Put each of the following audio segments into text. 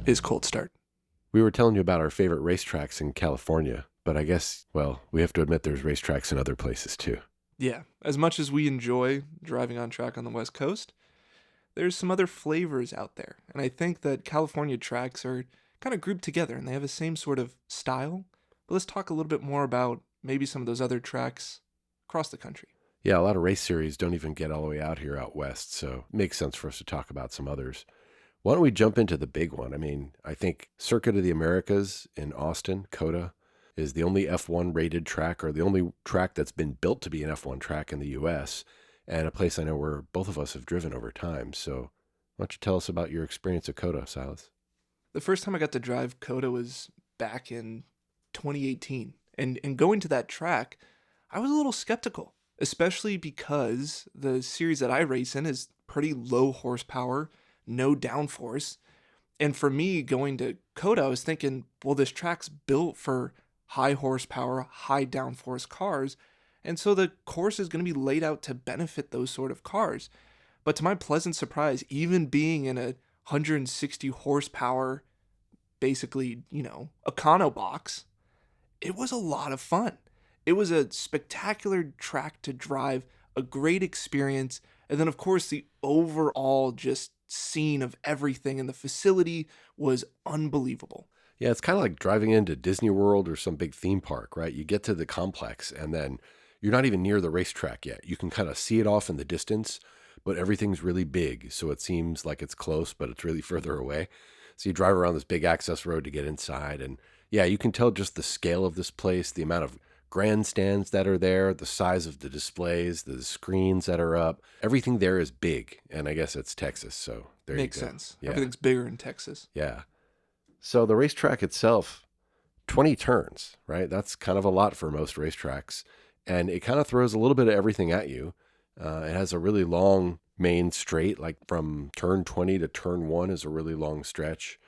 is Cold Start. We were telling you about our favorite racetracks in California, but I guess, well, we have to admit there's racetracks in other places too. Yeah, as much as we enjoy driving on track on the West Coast, there's some other flavors out there. And I think that California tracks are kind of grouped together and they have the same sort of style. But let's talk a little bit more about maybe some of those other tracks across the country. Yeah, a lot of race series don't even get all the way out here out west, so it makes sense for us to talk about some others. Why don't we jump into the big one? I mean, I think Circuit of the Americas in Austin, COTA, is the only F1 rated track, or the only track that's been built to be an F1 track in the U.S., and a place I know where both of us have driven over time. So why don't you tell us about your experience at COTA, Silas? The first time I got to drive COTA was back in 2018. And going to that track, I was a little skeptical, especially because the series that I race in is pretty low horsepower, no downforce. And for me, going to COTA, I was thinking, well, this track's built for high horsepower, high downforce cars. And so the course is going to be laid out to benefit those sort of cars. But to my pleasant surprise, even being in a 160 horsepower, basically, Econo box, it was a lot of fun. It was a spectacular track to drive, a great experience. And then, of course, the overall just scene of everything in the facility was unbelievable. Yeah, it's kind of like driving into Disney World or some big theme park, right? You get to the complex and then you're not even near the racetrack yet. You can kind of see it off in the distance, but everything's really big. So it seems like it's close, but it's really further away. So you drive around this big access road to get inside. And yeah, you can tell just the scale of this place, the amount of grandstands that are there, the size of the displays, the screens that are up. Everything there is big. And I guess it's Texas. So there Makes you go. sense. Yeah. Everything's bigger in Texas. Yeah. So the racetrack itself, 20 turns, right? That's kind of a lot for most racetracks. And it kind of throws a little bit of everything at you. It has a really long main straight, like from turn 20 to turn 1 is a really long stretch.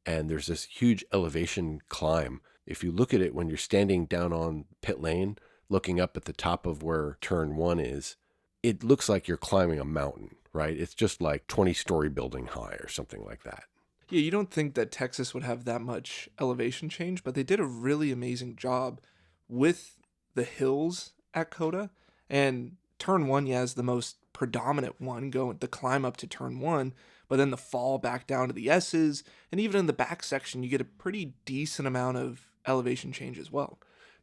And there's this huge elevation climb. If you look at it when you're standing down on pit lane, looking up at the top of where turn 1 is, it looks like you're climbing a mountain, right? It's just like 20-story building high or something like that. Yeah, you don't think that Texas would have that much elevation change, but they did a really amazing job with the hills at COTA. And turn 1, yeah, is the most predominant one, going the climb up to turn 1, but then the fall back down to the S's, and even in the back section, you get a pretty decent amount of elevation change as well.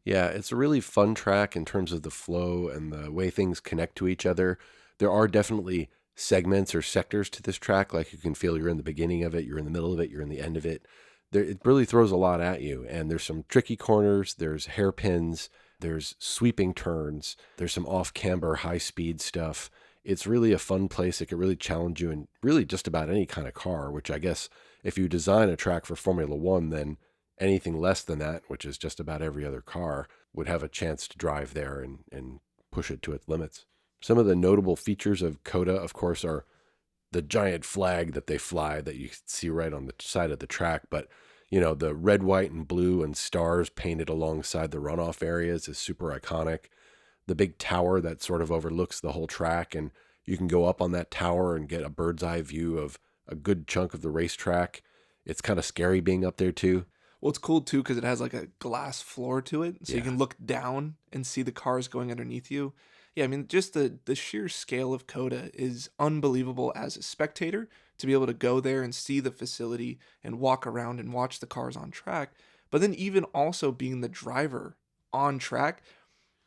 Yeah, it's a really fun track in terms of the flow and the way things connect to each other. There are definitely segments or sectors to this track, like you can feel you're in the beginning of it, you're in the middle of it, you're in the end of it. It really throws a lot at you, and there's some tricky corners, there's hairpins, there's sweeping turns, there's some off-camber, high-speed stuff. It's really a fun place. It can really challenge you in really just about any kind of car, which I guess if you design a track for Formula One, then anything less than that, which is just about every other car, would have a chance to drive there and push it to its limits. Some of the notable features of COTA, of course, are the giant flag that they fly that you see right on the side of the track. But, the red, white, and blue and stars painted alongside the runoff areas is super iconic. The big tower that sort of overlooks the whole track, and you can go up on that tower and get a bird's eye view of a good chunk of the racetrack. It's kind of scary being up there too. Well, it's cool too because it has like a glass floor to it, so you Yeah. can look down and see the cars going underneath you. Yeah, I mean, just the sheer scale of COTA is unbelievable as a spectator to be able to go there and see the facility and walk around and watch the cars on track. But then even also being the driver on track,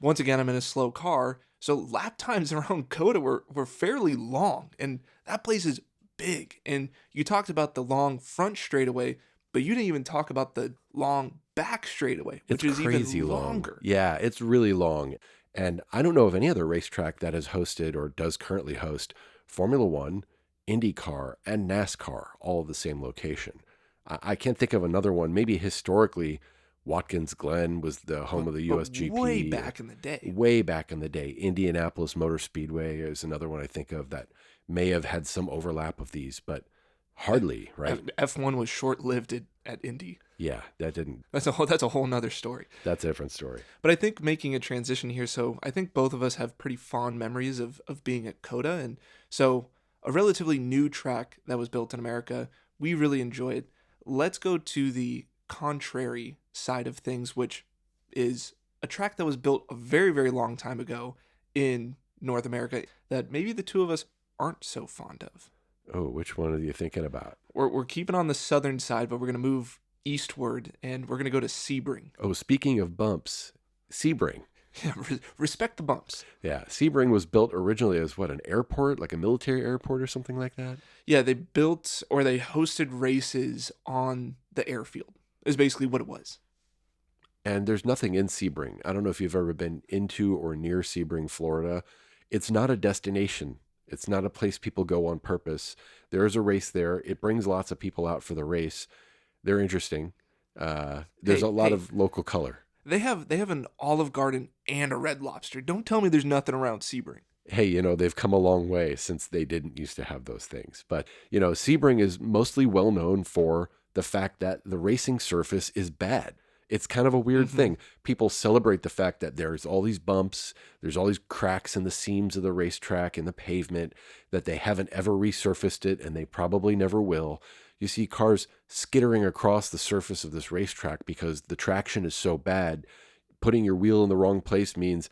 once again, I'm in a slow car, so lap times around COTA were fairly long, and that place is big. And you talked about the long front straightaway, but you didn't even talk about the long back straightaway, which It's is crazy even long. longer. Yeah, it's really long. And I don't know of any other racetrack that has hosted or does currently host Formula One, IndyCar, and NASCAR, all of the same location. I can't think of another one. Maybe historically, Watkins Glen was the home of the But USGP. way back in the day. Way back in the day. Indianapolis Motor Speedway is another one I think of that may have had some overlap of these, but hardly, right? F1 was short-lived at Indy. Yeah, that didn't. That's a whole nother story. That's a different story. But I think making a transition here, so I think both of us have pretty fond memories of being at COTA, and so a relatively new track that was built in America, we really enjoyed. let's go to the contrary side of things, which is a track that was built a very, very long time ago in North America that maybe the two of us aren't so fond of. Oh, which one are you thinking about? We're keeping on the southern side, but we're going to move eastward and we're going to go to Sebring. Oh, speaking of bumps, Sebring. Yeah, respect the bumps. Yeah, Sebring was built originally as what, an airport, like a military airport or something like that? Yeah, they built or they hosted races on the airfield, is basically what it was. And there's nothing in Sebring. I don't know if you've ever been into or near Sebring, Florida. It's not a destination. It's not a place people go on purpose. There is a race there. It brings lots of people out for the race. They're interesting. There's a lot of local color. They have an Olive Garden and a Red Lobster. Don't tell me there's nothing around Sebring. Hey, they've come a long way since they didn't used to have those things. But, Sebring is mostly well known for the fact that the racing surface is bad. It's kind of a weird thing. People celebrate the fact that there's all these bumps, there's all these cracks in the seams of the racetrack and the pavement, that they haven't ever resurfaced it, and they probably never will. You see cars skittering across the surface of this racetrack because the traction is so bad. Putting your wheel in the wrong place means,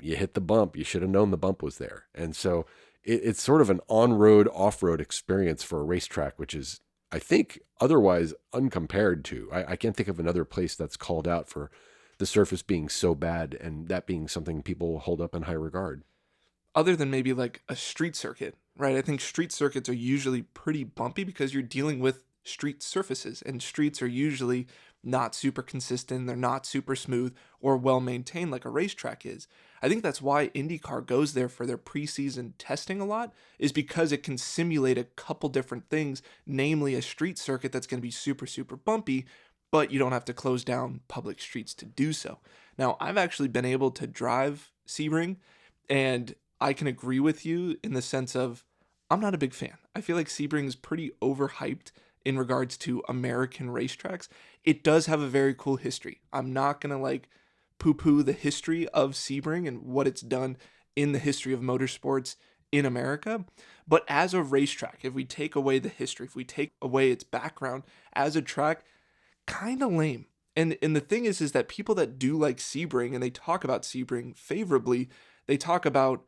you hit the bump. You should have known the bump was there. And so it's sort of an on-road, off-road experience for a racetrack, which is, I think, otherwise uncompared to. I can't think of another place that's called out for the surface being so bad and that being something people hold up in high regard. Other than maybe like a street circuit, right? I think street circuits are usually pretty bumpy because you're dealing with street surfaces, and streets are usually not super consistent, they're not super smooth or well maintained like a racetrack is. I think that's why IndyCar goes there for their preseason testing a lot, is because it can simulate a couple different things, namely a street circuit that's going to be super, super bumpy, but you don't have to close down public streets to do so. Now, I've actually been able to drive Sebring, and I can agree with you in the sense of I'm not a big fan. I feel like Sebring is pretty overhyped in regards to American racetracks. It does have a very cool history. I'm not going to poo-poo the history of Sebring and what it's done in the history of motorsports in America. But as a racetrack, if we take away the history, if we take away its background as a track, kind of lame. And the thing is that people that do like Sebring and they talk about Sebring favorably, they talk about,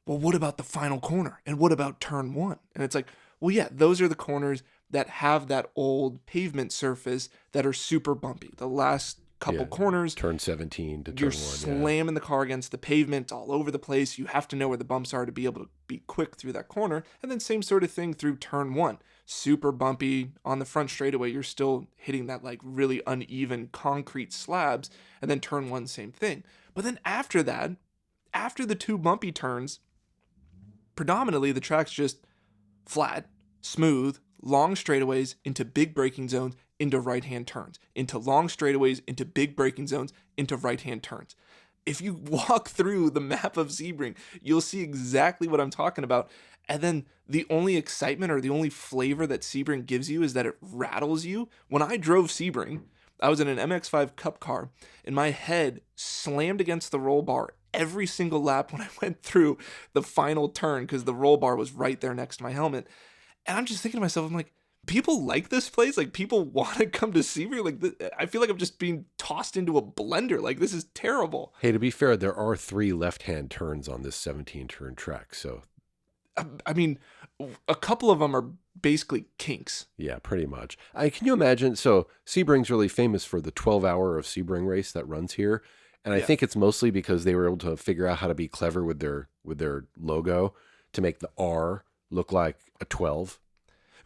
well, what about the final corner? And what about turn one? And it's like, well, yeah, those are the corners that have that old pavement surface that are super bumpy. The last couple corners, turn 17 to turn 1. You're slamming the car against the pavement all over the place. You have to know where the bumps are to be able to be quick through that corner. And then same sort of thing through turn 1. Super bumpy on the front straightaway. You're still hitting that really uneven concrete slabs. And then turn 1, same thing. But then after that, after the two bumpy turns, predominantly the track's just flat, smooth, long straightaways into big braking zones, into right-hand turns, into long straightaways, into big braking zones, into right-hand turns. If you walk through the map of Sebring, you'll see exactly what I'm talking about. And then the only excitement or the only flavor that Sebring gives you is that it rattles you. When I drove Sebring, I was in an MX-5 Cup car, and my head slammed against the roll bar every single lap when I went through the final turn because the roll bar was right there next to my helmet. And I'm just thinking to myself, I'm like, people like this place? People want to come to Sebring? I feel like I'm just being tossed into a blender. This is terrible. Hey, to be fair, there are 3 left-hand turns on this 17-turn track, so... I mean, a couple of them are basically kinks. Yeah, pretty much. Can you imagine? So Sebring's really famous for the 12-hour of Sebring race that runs here. And I think it's mostly because they were able to figure out how to be clever with their logo to make the R look like a 12.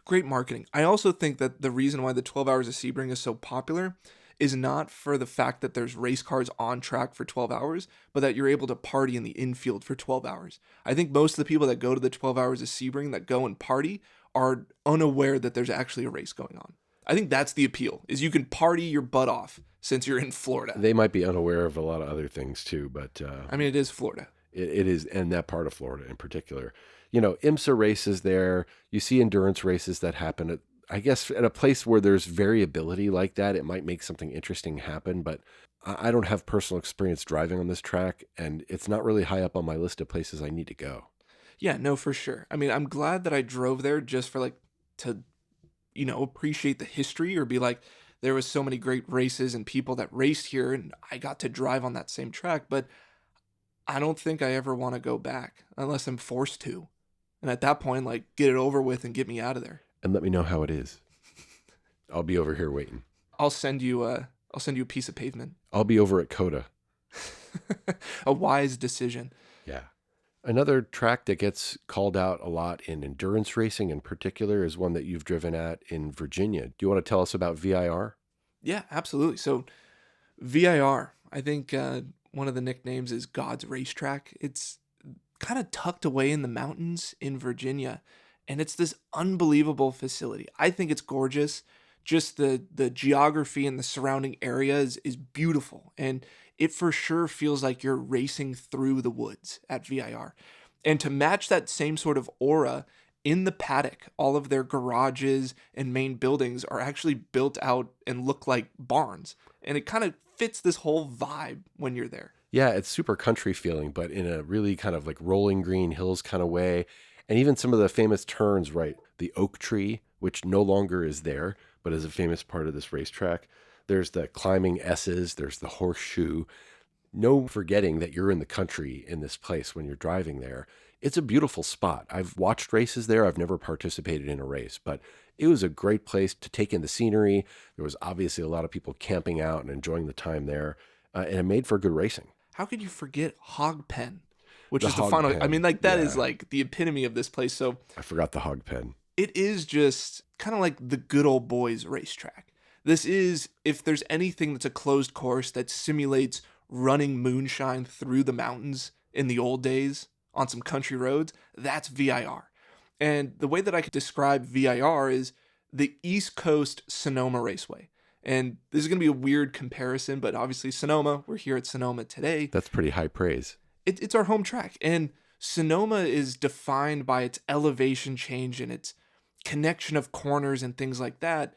Great marketing. I also think that the reason why the 12 hours of Sebring is so popular is not for the fact that there's race cars on track for 12 hours, but that you're able to party in the infield for 12 hours. I think most of the people that go to the 12 hours of Sebring that go and party are unaware that there's actually a race going on. I think that's the appeal, is you can party your butt off since you're in Florida. They might be unaware of a lot of other things too, but... I mean, it is Florida. It is, and that part of Florida in particular. IMSA races there. You see endurance races that happen at, I guess, at a place where there's variability like that. It might make something interesting happen, but I don't have personal experience driving on this track, and it's not really high up on my list of places I need to go. Yeah, no, for sure. I mean, I'm glad that I drove there just for to appreciate the history or be like, there was so many great races and people that raced here and I got to drive on that same track. But I don't think I ever want to go back unless I'm forced to. And at that point, like, get it over with and get me out of there. And let me know how it is. I'll be over here waiting. I'll send you a piece of pavement. I'll be over at Coda. A wise decision. Yeah. Another track that gets called out a lot in endurance racing in particular is one that you've driven at in Virginia. Do you want to tell us about VIR? Yeah, absolutely. So VIR, I think one of the nicknames is God's Racetrack. It's kind of tucked away in the mountains in Virginia, and it's this unbelievable facility. I think it's gorgeous. Just the geography and the surrounding area is beautiful, and it for sure feels like you're racing through the woods at VIR. And to match that same sort of aura, in the paddock, all of their garages and main buildings are actually built out and look like barns. And it kind of fits this whole vibe when you're there. Yeah, it's super country feeling, but in a really kind of like rolling green hills kind of way. And even some of the famous turns, right? The oak tree, which no longer is there, but is a famous part of this racetrack. There's the climbing S's, there's the horseshoe. No forgetting that you're in the country in this place when you're driving there. It's a beautiful spot. I've watched races there. I've never participated in a race, but it was a great place to take in the scenery. There was obviously a lot of people camping out and enjoying the time there, and it made for good racing. How could you forget Hog Pen, which The is the Hog final? Pen, I mean, like that is yeah. like the epitome of this place. So I forgot the hog pen. it is just kind of like the good old boys racetrack. This is, if there's anything that's a closed course that simulates running moonshine through the mountains in the old days on some country roads, that's VIR. And the way that I could describe VIR is the East Coast Sonoma Raceway. And this is going to be a weird comparison, but obviously Sonoma, we're here at Sonoma today. That's pretty high praise. It's our home track. And Sonoma is defined by its elevation change and its connection of corners and things like that.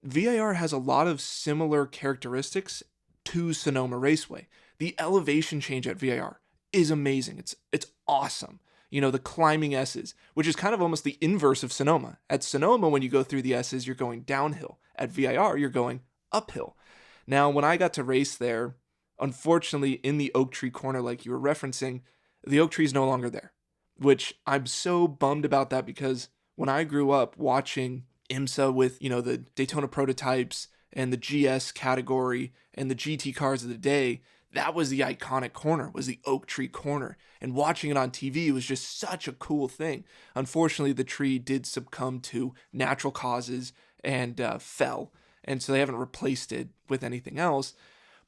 VIR has a lot of similar characteristics to Sonoma Raceway. The elevation change at VIR is amazing. It's awesome. The climbing S's, which is kind of almost the inverse of Sonoma. At Sonoma, when you go through the S's, you're going downhill. At VIR, you're going uphill. Now, when I got to race there, unfortunately, in the oak tree corner, like you were referencing, the oak tree is no longer there, which I'm so bummed about that because when I grew up watching IMSA with, the Daytona prototypes and the GS category and the GT cars of the day, that was the iconic corner, was the oak tree corner. And watching it on TV was just such a cool thing. Unfortunately, the tree did succumb to natural causes and fell. And so they haven't replaced it with anything else.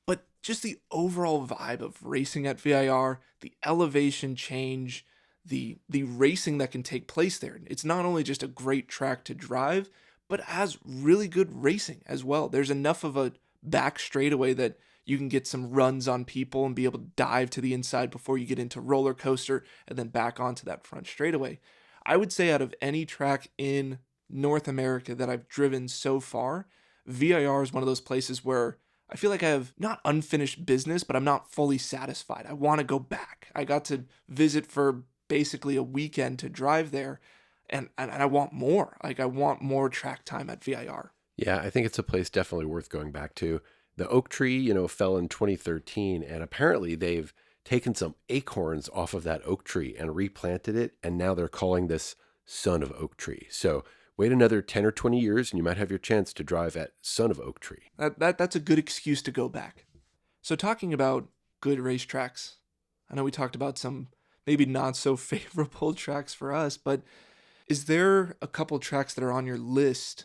But just the overall vibe of racing at VIR, the elevation change, the racing that can take place there. It's not only just a great track to drive, but it has really good racing as well. There's enough of a back straightaway that you can get some runs on people and be able to dive to the inside before you get into roller coaster and then back onto that front straightaway. I would say out of any track in North America that I've driven so far, VIR is one of those places where I feel like I have not unfinished business, but I'm not fully satisfied. I want to go back. I got to visit for basically a weekend to drive there, and I want more. Like, I want more track time at VIR. Yeah, I think it's a place definitely worth going back to. The oak tree, fell in 2013, and apparently they've taken some acorns off of that oak tree and replanted it, and now they're calling this Son of Oak Tree. So wait another 10 or 20 years, and you might have your chance to drive at Son of Oak Tree. That's a good excuse to go back. So talking about good racetracks, I know we talked about some maybe not so favorable tracks for us, but is there a couple tracks that are on your list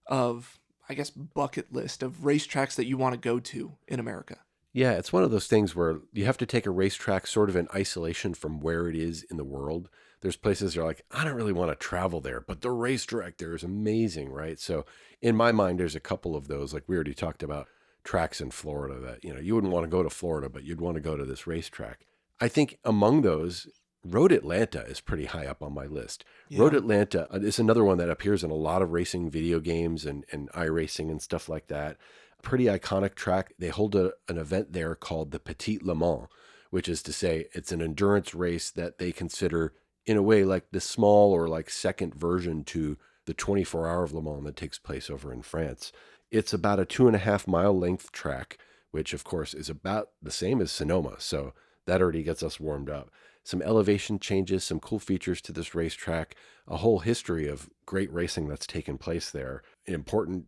of, I guess, bucket list of racetracks that you want to go to in America? Yeah, it's one of those things where you have to take a racetrack sort of in isolation from where it is in the world. There's places that are like, I don't really want to travel there, but the racetrack there is amazing, right? So in my mind, there's a couple of those. Like we already talked about tracks in Florida that, you wouldn't want to go to Florida, but you'd want to go to this racetrack. I think among those, Road Atlanta is pretty high up on my list. Yeah. Road Atlanta is another one that appears in a lot of racing video games and iRacing and stuff like that. Pretty iconic track. They hold an event there called the Petit Le Mans, which is to say it's an endurance race that they consider in a way like the small or like second version to the 24-hour of Le Mans that takes place over in France. It's about a 2.5 mile length track, which of course is about the same as Sonoma. So that already gets us warmed up. Some elevation changes, some cool features to this racetrack, a whole history of great racing that's taken place there. An important,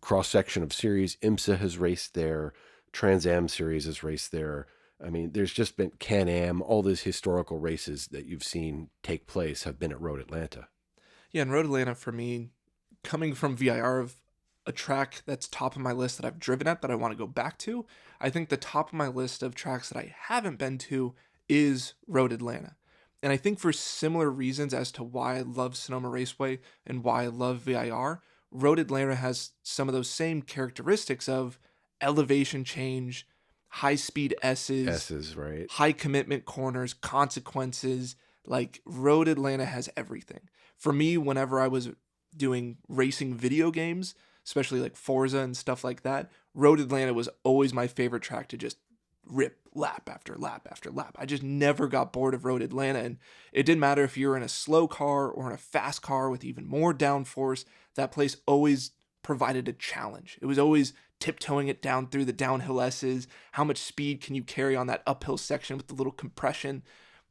cross section of series. IMSA has raced there. Trans Am series has raced there. I mean, there's just been Can-Am, all these historical races that you've seen take place have been at Road Atlanta. Yeah, and Road Atlanta for me, coming from VIR of a track that's top of my list that I've driven at that I want to go back to, I think the top of my list of tracks that I haven't been to is Road Atlanta. And I think for similar reasons as to why I love Sonoma Raceway and why I love VIR, Road Atlanta has some of those same characteristics of elevation change, high speed S's, S's, right? high commitment corners, consequences. Like Road Atlanta has everything. For me, whenever I was doing racing video games, especially like Forza and stuff like that, Road Atlanta was always my favorite track to just rip lap after lap after lap. I just never got bored of Road Atlanta. And it didn't matter if you were in a slow car or in a fast car with even more downforce, that place always provided a challenge. It was always tiptoeing it down through the downhill S's. How much speed can you carry on that uphill section with the little compression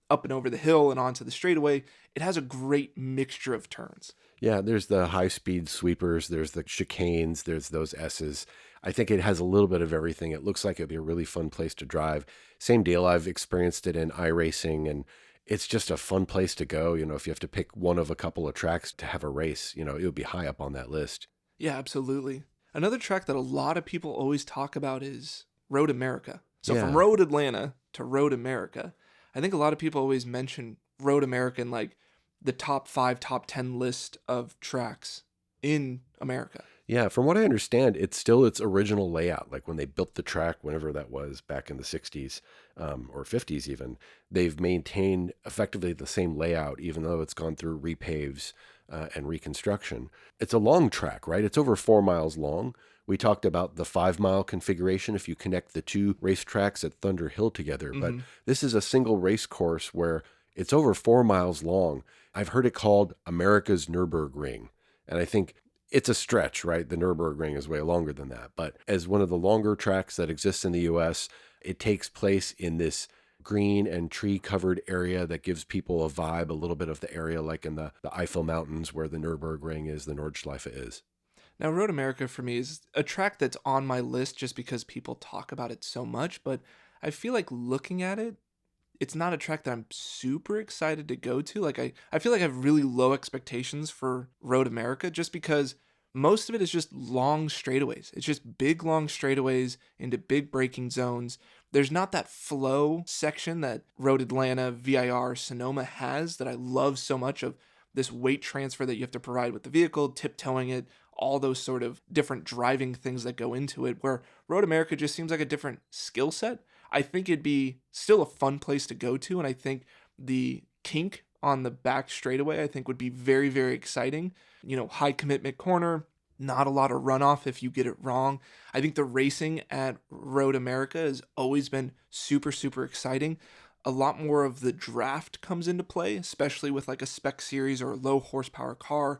up and over the hill and onto the straightaway? It has a great mixture of turns. Yeah, there's the high speed sweepers, there's the chicanes, there's those S's. I think it has a little bit of everything. It looks like it'd be a really fun place to drive. Same deal, I've experienced it in iRacing, and it's just a fun place to go. If you have to pick one of a couple of tracks to have a race, it would be high up on that list. Yeah, absolutely. Another track that a lot of people always talk about is Road America. So Yeah. from Road Atlanta to Road America, I think a lot of people always mention Road America in like the top 5, top 10 list of tracks in America. Yeah, from what I understand, it's still its original layout. Like when they built the track, whenever that was back in the 60s or 50s even, they've maintained effectively the same layout, even though it's gone through repaves and reconstruction. It's a long track, right? It's over 4 miles long. We talked about the 5 mile configuration if you connect the two racetracks at Thunder Hill together, but this is a single race course where it's over 4 miles long. I've heard it called America's Nürburgring, and I think it's a stretch, right? The Nürburgring is way longer than that. But as one of the longer tracks that exists in the US, it takes place in this green and tree covered area that gives people a vibe, a little bit of the area like in the Eifel Mountains where the Nürburgring is, the Nordschleife is. Now, Road America for me is a track that's on my list just because people talk about it so much, but I feel like looking at it, it's not a track that I'm super excited to go to. Like I feel like I have really low expectations for Road America just because most of it is just long straightaways. It's just big long straightaways into big braking zones. There's not that flow section that Road Atlanta, VIR, Sonoma has that I love so much of this weight transfer that you have to provide with the vehicle, tiptoeing it, all those sort of different driving things that go into it, where Road America just seems like a different skill set. I think it'd be still a fun place to go to, and I think the kink on the back straightaway, I think would be very, very exciting. High commitment corner, not a lot of runoff if you get it wrong. I think the racing at Road America has always been super, super exciting. A lot more of the draft comes into play, especially with like a spec series or a low horsepower car.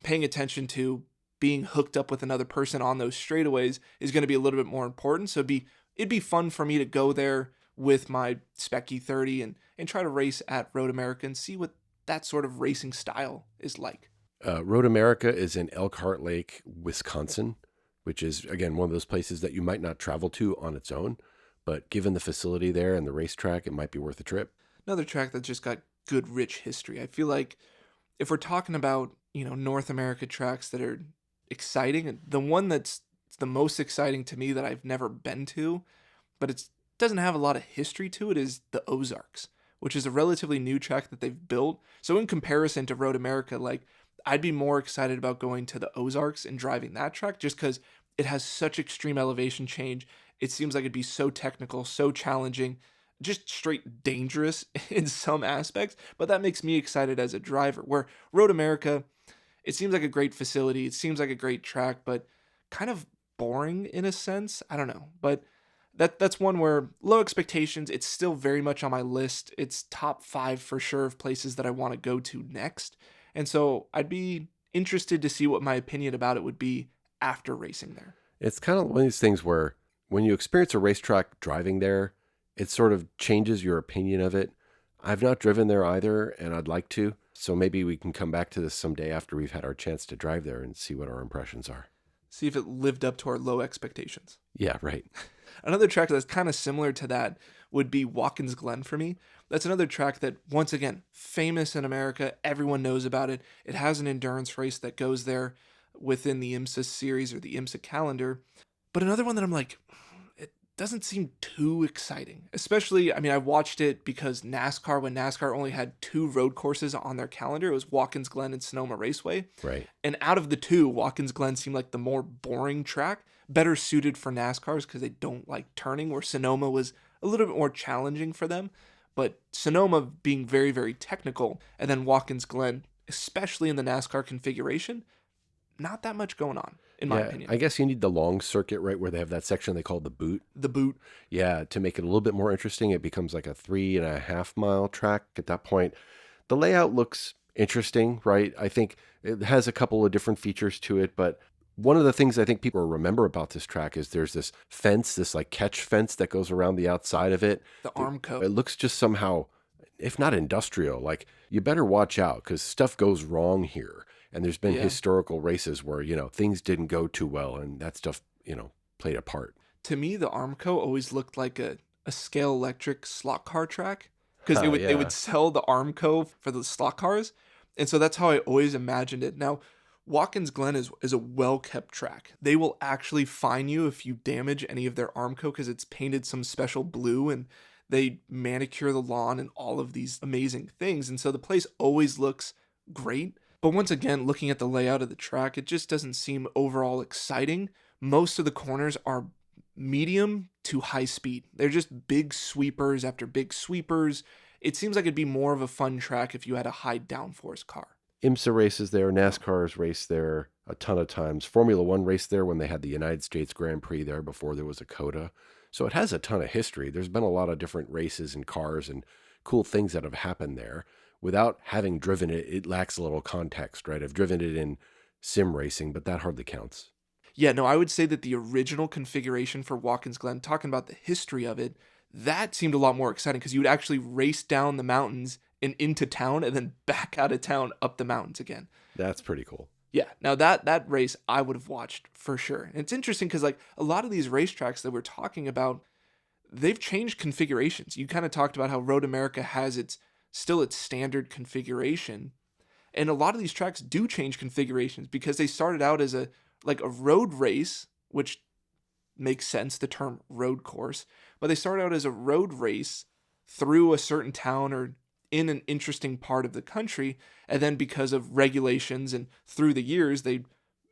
Paying attention to being hooked up with another person on those straightaways is going to be a little bit more important. So it'd be fun for me to go there with my Spec E30 and try to race at Road America and see what that sort of racing style is like. Road America is in Elkhart Lake, Wisconsin, which is, again, one of those places that you might not travel to on its own, but given the facility there and the racetrack, it might be worth a trip. Another track that just got good, rich history. I feel like if we're talking about, North America tracks that are exciting, and the one that's the most exciting to me that I've never been to, but it doesn't have a lot of history to it, is the Ozarks, which is a relatively new track that they've built. So in comparison to Road America, like I'd be more excited about going to the Ozarks and driving that track just because it has such extreme elevation change. It seems like it'd be so technical, so challenging, just straight dangerous in some aspects, but that makes me excited as a driver. Where Road America, it seems like a great facility, it seems like a great track, but kind of boring in a sense. I don't know, but that's one where low expectations. It's still very much on my list. It's top 5 for sure of places that I want to go to next. And so I'd be interested to see what my opinion about it would be after racing there. It's kind of one of these things where when you experience a racetrack driving there, it sort of changes your opinion of it. I've not driven there either, and I'd like to. So maybe we can come back to this someday after we've had our chance to drive there and see what our impressions are. See if it lived up to our low expectations. Yeah, right. Another track that's kind of similar to that would be Watkins Glen for me. That's another track that, once again, famous in America. Everyone knows about it. It has an endurance race that goes there within the IMSA series or the IMSA calendar. But another one that I'm like, it doesn't seem too exciting. Especially, I mean, I watched it because when NASCAR only had 2 road courses on their calendar, it was Watkins Glen and Sonoma Raceway. Right. And out of the 2, Watkins Glen seemed like the more boring track, better suited for NASCARs because they don't like turning, where Sonoma was a little bit more challenging for them. But Sonoma being very, very technical, and then Watkins Glen, especially in the NASCAR configuration, not that much going on, in my opinion. I guess you need the long circuit, right, where they have that section they call the boot. The boot. Yeah, to make it a little bit more interesting, it becomes like a 3.5 mile track at that point. The layout looks interesting, right? I think it has a couple of different features to it, but one of the things I think people remember about this track is there's this fence, this like catch fence that goes around the outside of it. The Armco. It looks just somehow, if not industrial, like you better watch out because stuff goes wrong here. And there's been historical races where, things didn't go too well and that stuff, played a part. To me, the Armco always looked like a scale electric slot car track because they would sell the Armco for the slot cars. And so that's how I always imagined it. Now, Watkins Glen is a well-kept track. They will actually fine you if you damage any of their Armco because it's painted some special blue and they manicure the lawn and all of these amazing things. And so the place always looks great. But once again, looking at the layout of the track, it just doesn't seem overall exciting. Most of the corners are medium to high speed. They're just big sweepers after big sweepers. It seems like it'd be more of a fun track if you had a high downforce car. IMSA races there, NASCAR's race there a ton of times. Formula One raced there when they had the United States Grand Prix there before there was a COTA. So it has a ton of history. There's been a lot of different races and cars and cool things that have happened there. Without having driven it, it lacks a little context, right? I've driven it in sim racing, but that hardly counts. Yeah, no, I would say that the original configuration for Watkins Glen, talking about the history of it, that seemed a lot more exciting because you would actually race down the mountains and into town and then back out of town up the mountains again. That's pretty cool. Yeah, now that race I would have watched for sure. And it's interesting because like a lot of these racetracks that we're talking about, they've changed configurations. You kind of talked about how Road America has its standard configuration. And a lot of these tracks do change configurations because they started out as a road race, which makes sense, the term road course, but they started out as a road race through a certain town or in an interesting part of the country. And then because of regulations and through the years, they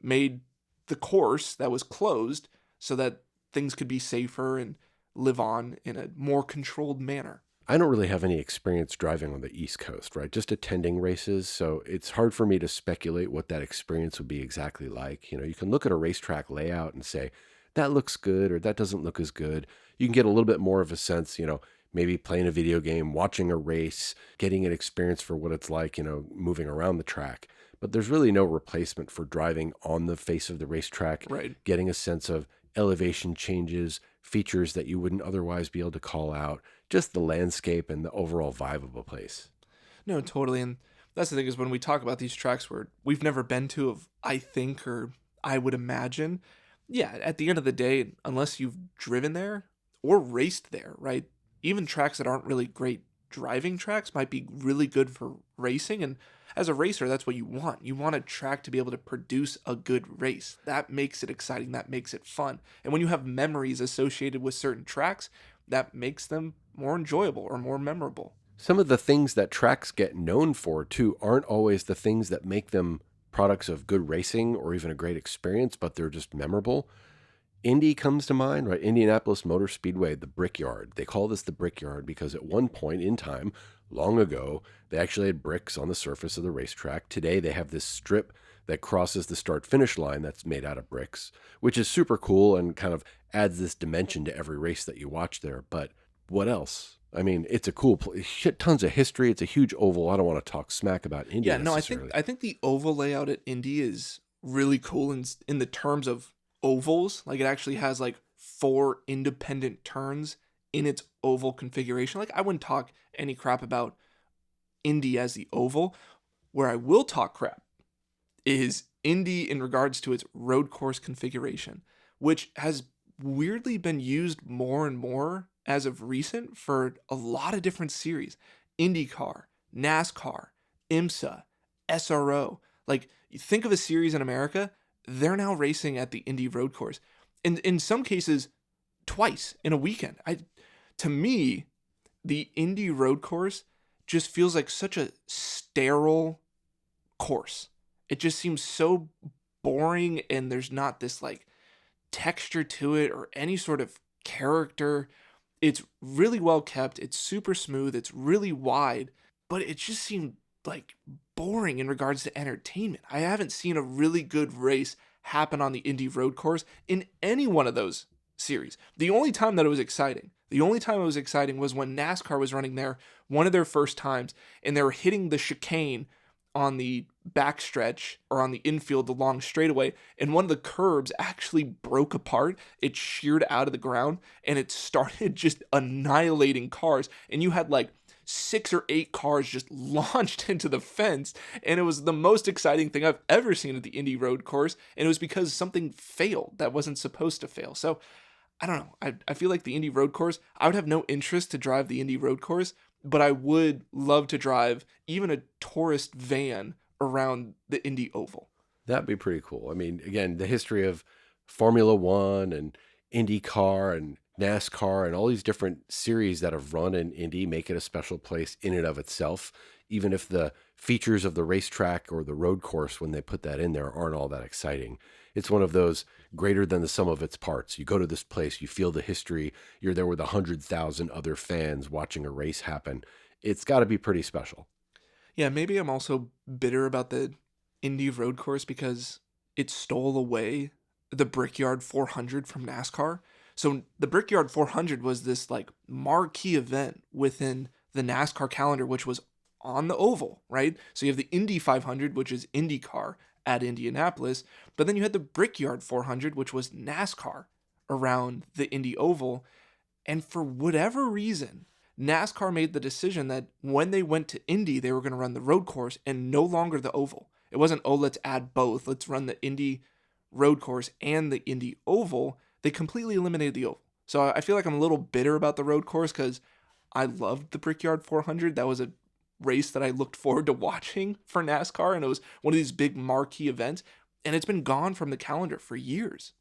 made the course that was closed so that things could be safer and live on in a more controlled manner. I don't really have any experience driving on the East Coast, right? Just attending races. So it's hard for me to speculate what that experience would be exactly like. You can look at a racetrack layout and say, that looks good or that doesn't look as good. You can get a little bit more of a sense, maybe playing a video game, watching a race, getting an experience for what it's like, moving around the track. But there's really no replacement for driving on the face of the racetrack, right? Getting a sense of elevation changes, features that you wouldn't otherwise be able to call out, just the landscape and the overall vibe of a place. No, totally. And that's the thing is when we talk about these tracks where we've never been to, I think, or I would imagine, yeah, at the end of the day, unless you've driven there or raced there, right? Even tracks that aren't really great driving tracks might be really good for racing. And as a racer, that's what you want. You want a track to be able to produce a good race. That makes it exciting. That makes it fun. And when you have memories associated with certain tracks, that makes them more enjoyable or more memorable. Some of the things that tracks get known for, too, aren't always the things that make them products of good racing or even a great experience, but they're just memorable. Indy comes to mind, right? Indianapolis Motor Speedway, the Brickyard. They call this the Brickyard because at one point in time, long ago, they actually had bricks on the surface of the racetrack. Today, they have this strip that crosses the start-finish line that's made out of bricks, which is super cool and kind of adds this dimension to every race that you watch there. But what else? I mean, it's a cool shit, tons of history. It's a huge oval. I don't want to talk smack about Indy Yeah, no, I think necessarily. I think the oval layout at Indy is really cool in the terms of ovals. Like it actually has like four independent turns in its oval configuration. Like I wouldn't talk any crap about Indy as the oval. Where I will talk crap is Indy in regards to its road course configuration, which has weirdly been used more and more as of recent for a lot of different series. IndyCar, NASCAR, IMSA, SRO. Like, you think of a series in America, they're now racing at the Indy road course. And in some cases, twice in a weekend. To me, the Indy road course just feels like such a sterile course. It just seems so boring and there's not this like texture to it or any sort of character. It's really well kept, it's super smooth, it's really wide, but it just seemed like boring in regards to entertainment. I haven't seen a really good race happen on the Indy road course in any one of those series. The only time that it was exciting, the only time it was exciting was when NASCAR was running there one of their first times and they were hitting the chicane on the backstretch or on the infield, the long straightaway, and one of the curbs actually broke apart. It sheared out of the ground and it started just annihilating cars. And you had like 6 or 8 cars just launched into the fence. And it was the most exciting thing I've ever seen at the Indy road course. And it was because something failed that wasn't supposed to fail. So I don't know. I feel like the Indy road course, I would have no interest to drive the Indy road course, but I would love to drive even a tourist van around the Indy Oval. That'd be pretty cool. I mean, again, the history of Formula One and IndyCar and NASCAR and all these different series that have run in Indy make it a special place in and of itself, even if the features of the racetrack or the road course, when they put that in there, aren't all that exciting. It's one of those greater than the sum of its parts. You go to this place, you feel the history, you're there with 100,000 other fans watching a race happen. It's got to be pretty special. Yeah, maybe I'm also bitter about the Indy road course because it stole away the Brickyard 400 from NASCAR. So the Brickyard 400 was this like marquee event within the NASCAR calendar, which was on the oval, right? So you have the Indy 500, which is IndyCar at Indianapolis, but then you had the Brickyard 400, which was NASCAR around the Indy Oval. And for whatever reason, NASCAR made the decision that when they went to Indy, they were going to run the road course and no longer the oval. It wasn't, oh, let's add both. Let's run the Indy road course and the Indy oval. They completely eliminated the oval. So I feel like I'm a little bitter about the road course because I loved the Brickyard 400. That was a race that I looked forward to watching for NASCAR, and it was one of these big marquee events, and it's been gone from the calendar for years.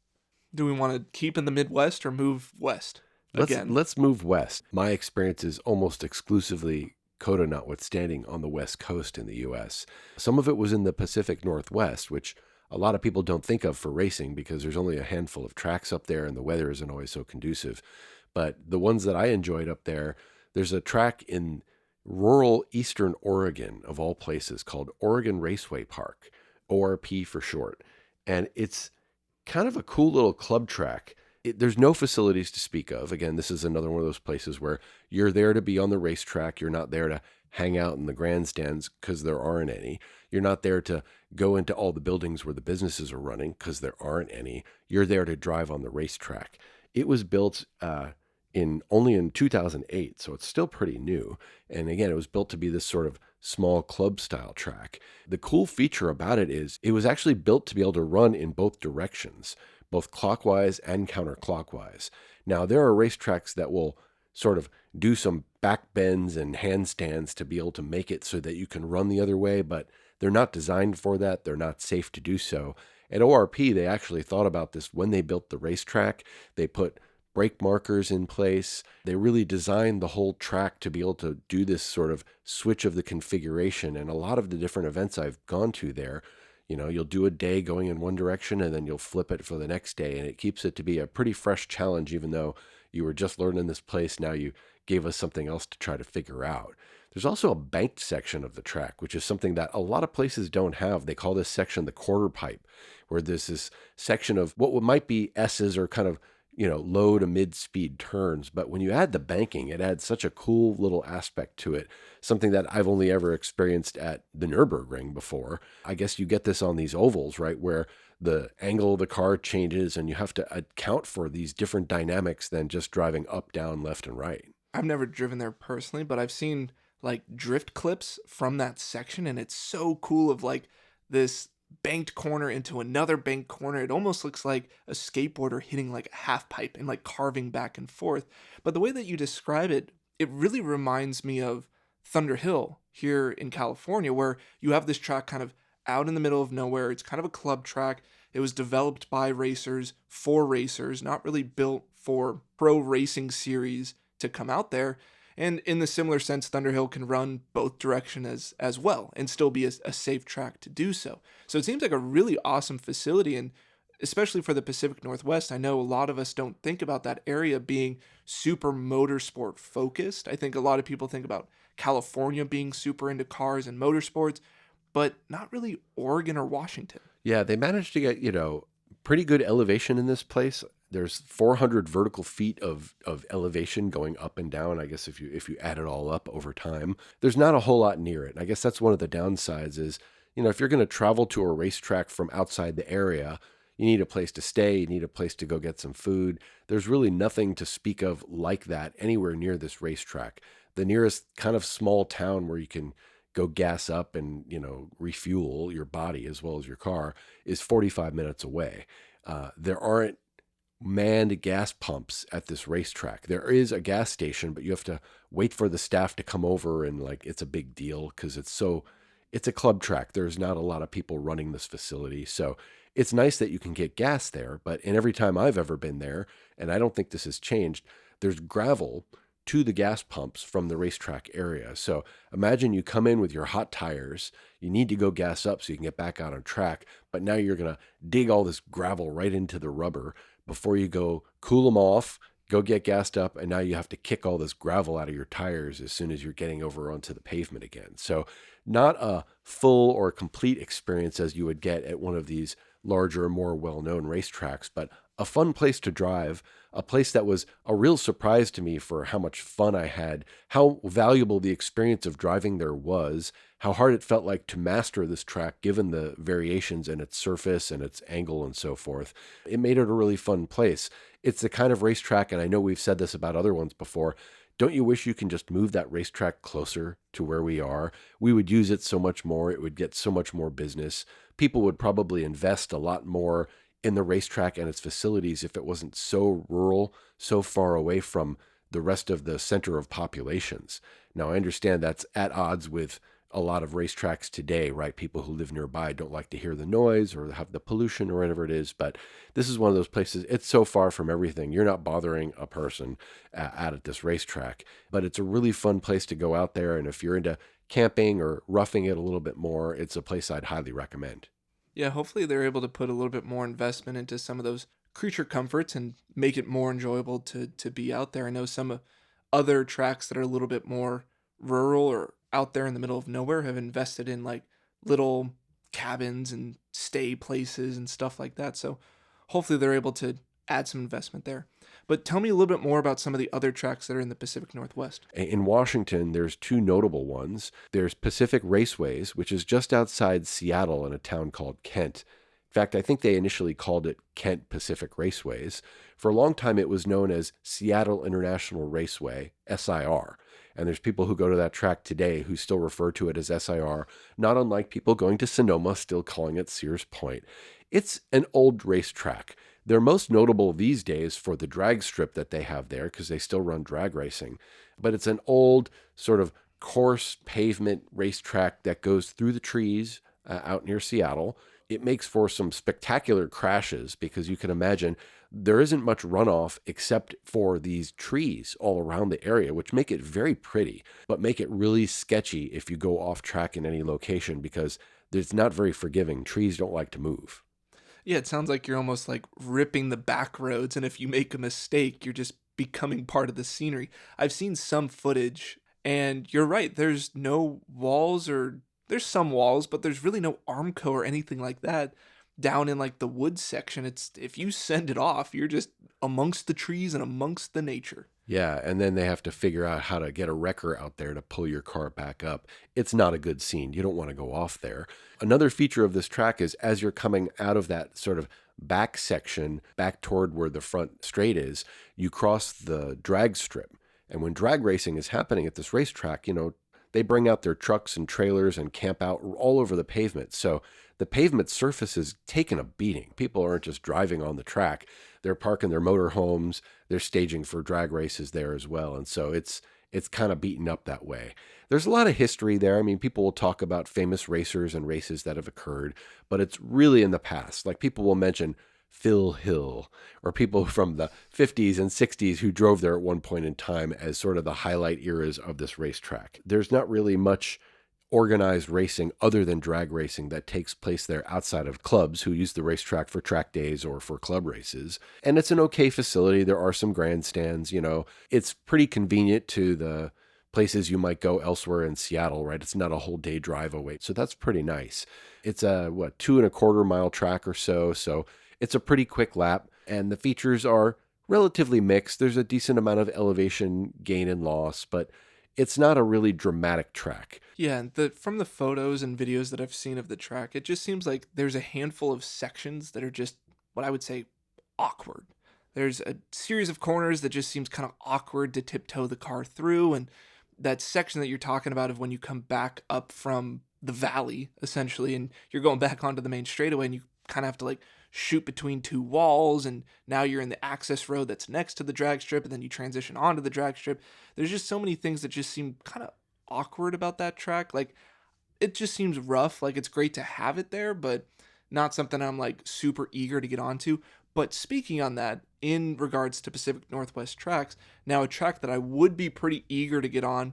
Do we want to keep in the Midwest or move west Let's again? let's move west. My experience is almost exclusively COTA notwithstanding on the West Coast in the US. Some of it was in the Pacific Northwest, which a lot of people don't think of for racing because there's only a handful of tracks up there and the weather isn't always so conducive. But the ones that I enjoyed up there, there's a track in rural eastern Oregon, of all places, called Oregon Raceway Park, ORP for short. And it's kind of a cool little club track. There's no facilities to speak of. Again, this is another one of those places where you're there to be on the racetrack. You're not there to hang out in the grandstands because there aren't any. You're not there to go into all the buildings where the businesses are running because there aren't any. You're there to drive on the racetrack. It was built in only in 2008, so it's still pretty new. And again, it was built to be this sort of small club style track. The cool feature about it is it was actually built to be able to run in both directions, both clockwise and counterclockwise. Now, there are racetracks that will sort of do some back bends and handstands to be able to make it so that you can run the other way, but they're not designed for that. They're not safe to do so. At ORP, they actually thought about this when they built the racetrack. They put brake markers in place. They really designed the whole track to be able to do this sort of switch of the configuration. And a lot of the different events I've gone to there, you'll do a day going in one direction and then you'll flip it for the next day. And it keeps it to be a pretty fresh challenge, even though you were just learning this place. Now you gave us something else to try to figure out. There's also a banked section of the track, which is something that a lot of places don't have. They call this section the quarter pipe, where there's this section of what might be S's or kind of low to mid speed turns. But when you add the banking, it adds such a cool little aspect to it, something that I've only ever experienced at the Nürburgring before. I guess you get this on these ovals, right, where the angle of the car changes and you have to account for these different dynamics than just driving up, down, left, and right. I've never driven there personally, but I've seen like drift clips from that section, and it's so cool of like this banked corner into another banked corner. It almost looks like a skateboarder hitting like a half pipe and like carving back and forth. But the way that you describe it, it really reminds me of Thunder Hill here in California, where you have this track kind of out in the middle of nowhere. It's kind of a club track. It was developed by racers for racers, not really built for pro racing series to come out there. And in the similar sense, Thunderhill can run both direction as well and still be a safe track to do so. So it seems like a really awesome facility, and especially for the Pacific Northwest, I know a lot of us don't think about that area being super motorsport focused. I think a lot of people think about California being super into cars and motorsports, but not really Oregon or Washington. Yeah, they managed to get, pretty good elevation in this place. There's 400 vertical feet of elevation going up and down. I guess if you add it all up over time, there's not a whole lot near it. And I guess that's one of the downsides is, if you're going to travel to a racetrack from outside the area, you need a place to stay, you need a place to go get some food. There's really nothing to speak of like that anywhere near this racetrack. The nearest kind of small town where you can go gas up and, refuel your body as well as your car is 45 minutes away. There aren't manned gas pumps at this racetrack. There is a gas station, but you have to wait for the staff to come over, and like it's a big deal because it's a club track. There's not a lot of people running this facility. So it's nice that you can get gas there, but and every time I've ever been there, and I don't think this has changed, there's gravel to the gas pumps from the racetrack area. So imagine you come in with your hot tires, you need to go gas up so you can get back out on track, but now you're going to dig all this gravel right into the rubber before you go cool them off, go get gassed up, and now you have to kick all this gravel out of your tires as soon as you're getting over onto the pavement again. So not a full or complete experience as you would get at one of these larger, more well-known racetracks, but a fun place to drive, a place that was a real surprise to me for how much fun I had, how valuable the experience of driving there was, how hard it felt like to master this track given the variations in its surface and its angle and so forth. It made it a really fun place. It's the kind of racetrack, and I know we've said this about other ones before, don't you wish you can just move that racetrack closer to where we are? We would use it so much more. It would get so much more business. People would probably invest a lot more in the racetrack and its facilities if it wasn't so rural, so far away from the rest of the center of populations. Now, I understand that's at odds with a lot of racetracks today, right? People who live nearby don't like to hear the noise or have the pollution or whatever it is, but this is one of those places, it's so far from everything. You're not bothering a person out at this racetrack, but it's a really fun place to go out there, and if you're into camping or roughing it a little bit more, it's a place I'd highly recommend. Yeah, hopefully they're able to put a little bit more investment into some of those creature comforts and make it more enjoyable to be out there. I know some other tracks that are a little bit more rural or out there in the middle of nowhere have invested in like little cabins and stay places and stuff like that. So hopefully they're able to add some investment there. But tell me a little bit more about some of the other tracks that are in the Pacific Northwest. In Washington, there's two notable ones. There's Pacific Raceways, which is just outside Seattle in a town called Kent. In fact, I think they initially called it Kent Pacific Raceways. For a long time, it was known as Seattle International Raceway, SIR. And there's people who go to that track today who still refer to it as SIR, not unlike people going to Sonoma still calling it Sears Point. It's an old racetrack. They're most notable these days for the drag strip that they have there because they still run drag racing. But it's an old sort of coarse pavement racetrack that goes through the trees out near Seattle. It makes for some spectacular crashes because you can imagine there isn't much runoff except for these trees all around the area, which make it very pretty, but make it really sketchy if you go off track in any location because it's not very forgiving. Trees don't like to move. Yeah, it sounds like you're almost like ripping the back roads, and if you make a mistake, you're just becoming part of the scenery. I've seen some footage, and you're right, there's no walls, or there's some walls, but there's really no Armco or anything like that. down in like the woods section, it's if you send it off, you're just amongst the trees and amongst the nature. Yeah, and then they have to figure out how to get a wrecker out there to pull your car back up. It's not a good scene. You don't want to go off there. Another feature of this track is as you're coming out of that sort of back section, back toward where the front straight is, you cross the drag strip. And when drag racing is happening at this racetrack, they bring out their trucks and trailers and camp out all over the pavement. So the pavement surface is taking a beating. People aren't just driving on the track. They're parking their motorhomes. They're staging for drag races there as well. And so it's kind of beaten up that way. There's a lot of history there. I mean, people will talk about famous racers and races that have occurred, but it's really in the past. Like people will mention Phil Hill or people from the 50s and 60s who drove there at one point in time as sort of the highlight eras of this racetrack. There's not really much organized racing other than drag racing that takes place there outside of clubs who use the racetrack for track days or for club races. And it's an okay facility. There are some grandstands, It's pretty convenient to the places you might go elsewhere in Seattle, right? It's not a whole day drive away. So that's pretty nice. It's a 2.25 mile track or so. So it's a pretty quick lap and the features are relatively mixed. There's a decent amount of elevation gain and loss, but it's not a really dramatic track. Yeah, and from the photos and videos that I've seen of the track, it just seems like there's a handful of sections that are just what I would say awkward. There's a series of corners that just seems kind of awkward to tiptoe the car through, and that section that you're talking about of when you come back up from the valley, essentially, and you're going back onto the main straightaway, and you kind of have to like shoot between two walls, and now you're in the access road that's next to the drag strip, and then you transition onto the drag strip. There's just so many things that just seem kind of awkward about that track. Like, it just seems rough. Like, it's great to have it there, but not something I'm like super eager to get onto. But speaking on that, in regards to Pacific Northwest tracks, now a track that I would be pretty eager to get on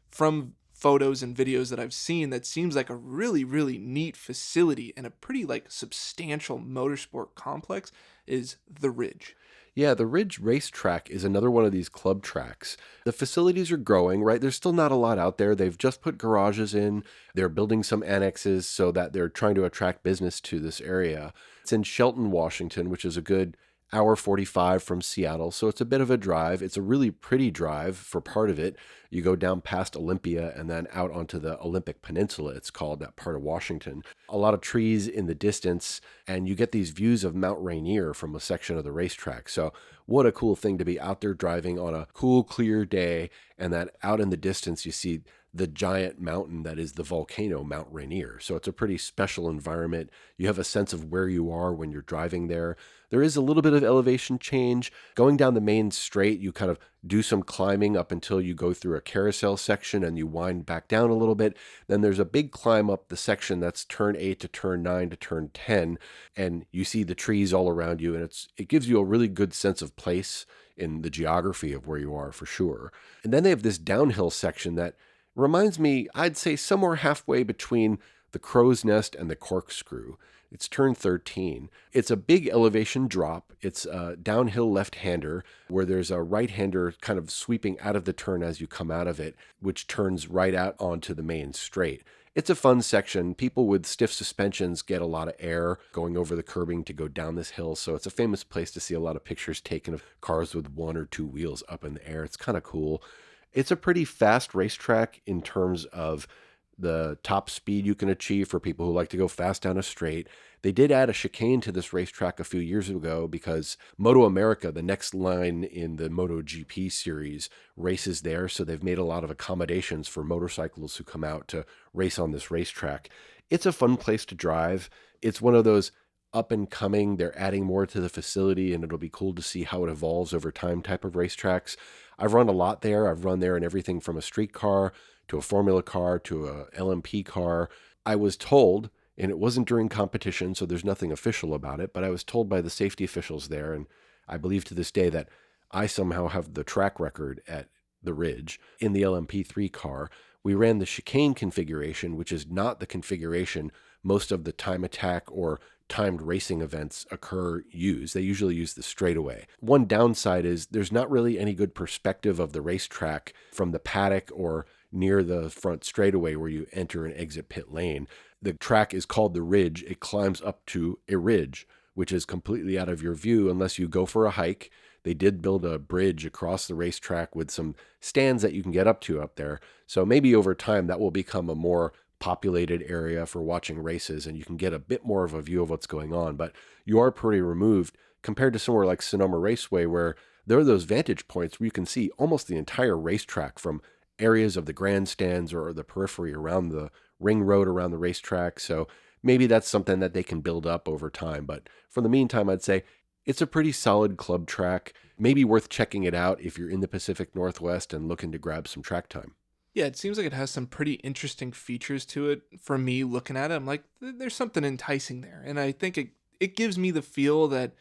from photos and videos that I've seen that seems like a really, really neat facility and a pretty like substantial motorsport complex is the Ridge. Yeah, the Ridge Racetrack is another one of these club tracks. The facilities are growing, right? There's still not a lot out there. They've just put garages in. They're building some annexes so that they're trying to attract business to this area. It's in Shelton, Washington, which is a good hour 45 from Seattle. So it's a bit of a drive. It's a really pretty drive for part of it. You go down past Olympia and then out onto the Olympic Peninsula, it's called, that part of Washington. A lot of trees in the distance, and you get these views of Mount Rainier from a section of the racetrack. So what a cool thing to be out there driving on a cool, clear day, and that out in the distance you see the giant mountain that is the volcano Mount Rainier. So it's a pretty special environment. You have a sense of where you are when you're driving there. There is a little bit of elevation change. Going down the main straight, you kind of do some climbing up until you go through a carousel section and you wind back down a little bit. Then there's a big climb up the section that's turn 8 to turn 9 to turn 10, and you see the trees all around you, and it gives you a really good sense of place in the geography of where you are for sure. And then they have this downhill section that reminds me, I'd say, somewhere halfway between the Crow's Nest and the Corkscrew. It's turn 13. It's a big elevation drop. It's a downhill left-hander where there's a right-hander kind of sweeping out of the turn as you come out of it, which turns right out onto the main straight. It's a fun section. People with stiff suspensions get a lot of air going over the curbing to go down this hill, so it's a famous place to see a lot of pictures taken of cars with one or two wheels up in the air. It's kind of cool. It's a pretty fast racetrack in terms of the top speed you can achieve for people who like to go fast down a straight. They did add a chicane to this racetrack a few years ago because Moto America, the next line in the MotoGP series, races there. So they've made a lot of accommodations for motorcycles who come out to race on this racetrack. It's a fun place to drive. It's one of those up and coming, they're adding more to the facility, and it'll be cool to see how it evolves over time type of racetracks. I've run a lot there. I've run there in everything from a street car to a Formula car to a LMP car. I was told, and it wasn't during competition, so there's nothing official about it, but I was told by the safety officials there, and I believe to this day that I somehow have the track record at the Ridge in the LMP3 car. We ran the chicane configuration, which is not the configuration most of the time attack or timed racing events use. They usually use the straightaway. One downside is there's not really any good perspective of the racetrack from the paddock or near the front straightaway where you enter and exit pit lane. The track is called the ridge. It climbs up to a ridge, which is completely out of your view unless you go for a hike. They did build a bridge across the racetrack with some stands that you can get up to up there. So maybe over time that will become a more populated area for watching races and you can get a bit more of a view of what's going on. But you are pretty removed compared to somewhere like Sonoma Raceway, where there are those vantage points where you can see almost the entire racetrack from areas of the grandstands or the periphery around the ring road around the racetrack. So maybe that's something that they can build up over time. But for the meantime, I'd say it's a pretty solid club track. Maybe worth checking it out if you're in the Pacific Northwest and looking to grab some track time. Yeah, it seems like it has some pretty interesting features to it. For me, looking at it, I'm like, there's something enticing there. And I think it gives me the feel that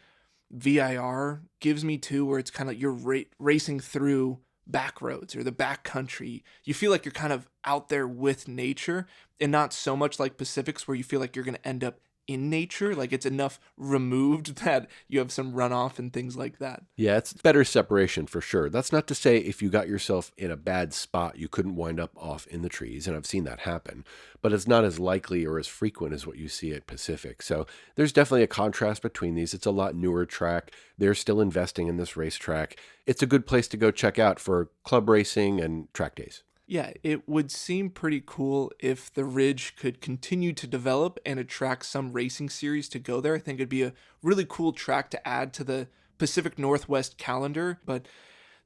VIR gives me too, where it's kind of like you're racing through back roads or the back country. You feel like you're kind of out there with nature and not so much like Pacifics where you feel like you're going to end up in nature. Like it's enough removed that you have some runoff and things like that. Yeah, it's better separation for sure. That's not to say if you got yourself in a bad spot, you couldn't wind up off in the trees, and I've seen that happen. But it's not as likely or as frequent as what you see at Pacific. So there's definitely a contrast between these. It's a lot newer track. They're still investing in this racetrack. It's a good place to go check out for club racing and track days. Yeah, it would seem pretty cool if the Ridge could continue to develop and attract some racing series to go there. I think it'd be a really cool track to add to the Pacific Northwest calendar. But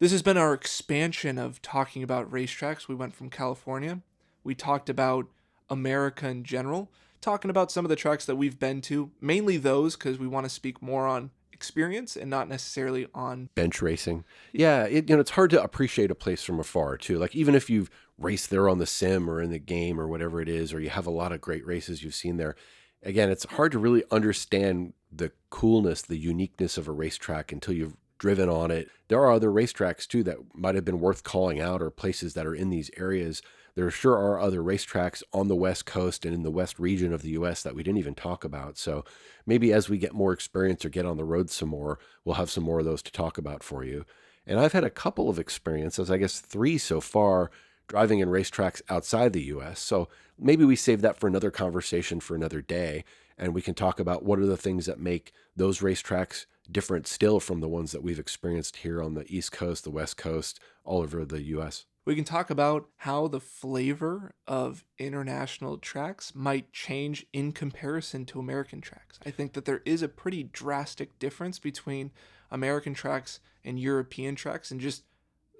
this has been our expansion of talking about racetracks. We went from California, we talked about America in general, talking about some of the tracks that we've been to, mainly those because we want to speak more on experience and not necessarily on bench racing. Yeah, it's hard to appreciate a place from afar too. Like even if you've raced there on the sim or in the game or whatever it is, or you have a lot of great races you've seen there. Again, it's hard to really understand the coolness, the uniqueness of a racetrack until you've driven on it. There are other racetracks too that might have been worth calling out, or places that are in these areas. There sure are other racetracks on the West Coast and in the West region of the US that we didn't even talk about. So maybe as we get more experience or get on the road some more, we'll have some more of those to talk about for you. And I've had a couple of experiences, I guess 3 so far, driving in racetracks outside the US. So maybe we save that for another conversation for another day, and we can talk about what are the things that make those racetracks different still from the ones that we've experienced here on the East Coast, the West Coast, all over the US. We can talk about how the flavor of international tracks might change in comparison to American tracks. I think that there is a pretty drastic difference between American tracks and European tracks and just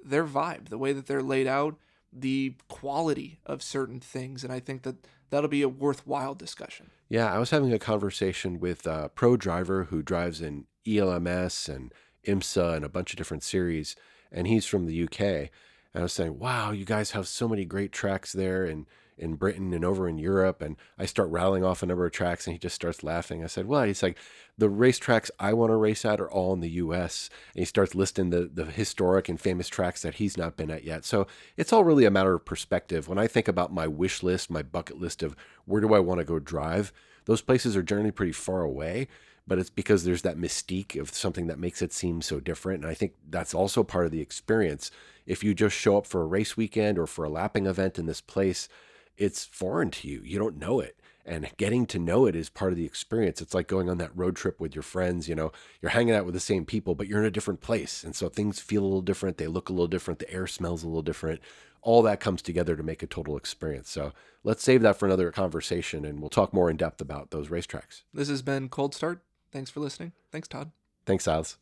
their vibe, the way that they're laid out, the quality of certain things. And I think that that'll be a worthwhile discussion. Yeah, I was having a conversation with a pro driver who drives in ELMS and IMSA and a bunch of different series, and he's from the UK. And I was saying, wow, you guys have so many great tracks there in Britain and over in Europe. And I start rattling off a number of tracks and he just starts laughing. I said, well, he's like, the racetracks I want to race at are all in the US. And he starts listing the historic and famous tracks that he's not been at yet. So it's all really a matter of perspective. When I think about my wish list, my bucket list of where do I want to go drive, those places are generally pretty far away. But it's because there's that mystique of something that makes it seem so different. And I think that's also part of the experience. If you just show up for a race weekend or for a lapping event in this place, it's foreign to you. You don't know it. And getting to know it is part of the experience. It's like going on that road trip with your friends. You're hanging out with the same people, but you're in a different place. And so things feel a little different. They look a little different. The air smells a little different. All that comes together to make a total experience. So let's save that for another conversation, and we'll talk more in depth about those racetracks. This has been Cold Start. Thanks for listening. Thanks, Todd. Thanks, Sylas.